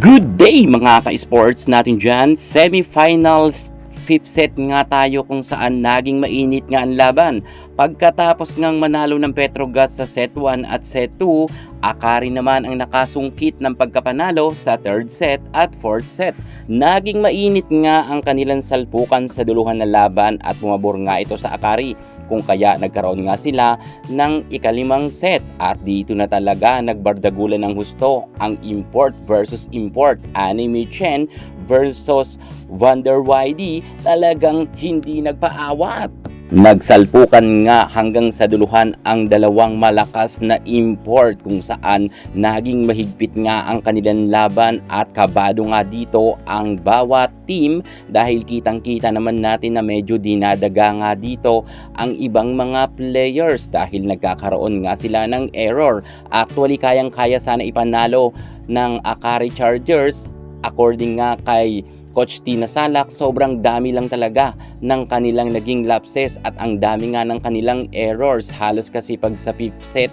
Good day mga ka-sports natin dyan. Semifinals, fifth set nga tayo kung saan naging mainit nga ang laban. Pagkatapos ngang manalo ng Petrogas sa set 1 at set 2, Akari naman ang nakasungkit ng pagkapanalo sa third set at fourth set. Naging mainit nga ang kanilang salpukan sa duluhan na laban at bumabor nga ito sa Akari, kung kaya nagkaroon nga sila ng ikalimang set at dito na talaga nagbardagulan ng husto ang import versus import. Anime Chen versus Wonder YD talagang hindi nagpaawat. Nagsalpukan nga hanggang sa duluhan ang dalawang malakas na import kung saan naging mahigpit nga ang kanilang laban at kabado nga dito ang bawat team dahil kitang-kita naman natin na medyo dinadaga nga dito ang ibang mga players dahil nagkakaroon nga sila ng error. Actually, kayang-kaya sana ipanalo ng Akari Chargers according nga kay Coach Tina Salak. Sobrang dami lang talaga ng kanilang naging lapses at ang dami nga ng kanilang errors. Halos kasi pag sa fifth set,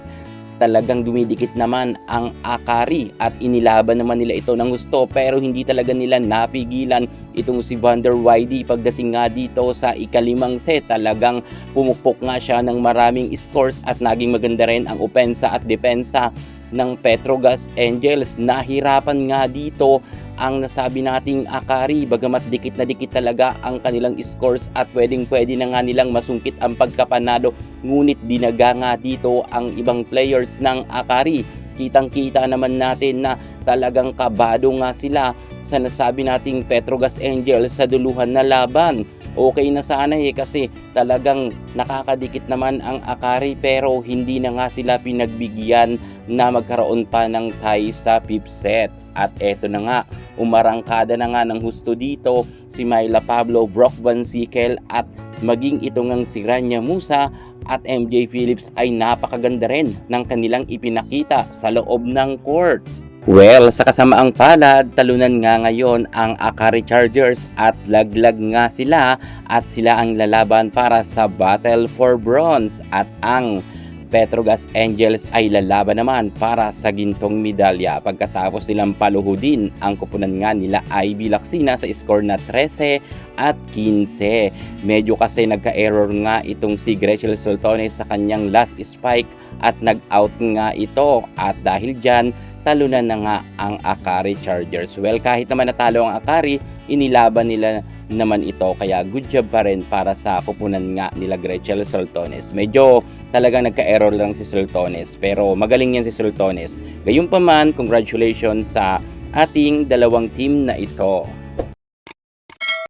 talagang dumidikit naman ang Akari at inilaban naman nila ito ng gusto pero hindi talaga nila napigilan itong si Wonder YD. Pagdating nga dito sa ikalimang set, talagang pumukpok nga siya ng maraming scores at naging maganda rin ang opensa at depensa ng Petrogas Angels. Nahirapan nga dito ang nasabi nating Akari, bagamat dikit na dikit talaga ang kanilang scores at pwede na nga nilang masungkit ang pagkapanalo, ngunit dinaga nga dito ang ibang players ng Akari. Kitang-kita naman natin na talagang kabado nga sila sa nasabi nating Petrogas Angels sa duluhan na laban. Okay na sana kasi talagang nakakadikit naman ang Akari pero hindi na nga sila pinagbigyan na magkaroon pa ng tie sa fifth set. At eto na nga, umarangkada na nga ng husto dito si Myla Pablo, Brock Van Sickle at maging ito ngang si Rania Musa at MJ Phillips ay napakaganda rin ng kanilang ipinakita sa loob ng court. Well, sa kasamaang palad, talunan nga ngayon ang Akari Chargers at laglag nga sila at sila ang lalaban para sa Battle for Bronze at ang Petrogas Angels ay lalaban naman para sa gintong medalya pagkatapos nilang paluhudin ang kupunan nga nila Ivy Lacsina sa score na 13 at 15. Medyo kasi nagka-error nga itong si Gretchen Soltones sa kanyang last spike at nag-out nga ito at dahil dyan talunan na nga ang Akari Chargers. Well, kahit naman natalo ang Akari, inilaban nila naman ito kaya good job pa rin para sa kupunan nga nila Gretchen Soltones. Medyo talagang nagka-error lang si Soltones pero magaling yan si Soltones. Gayunpaman, congratulations sa ating dalawang team na ito.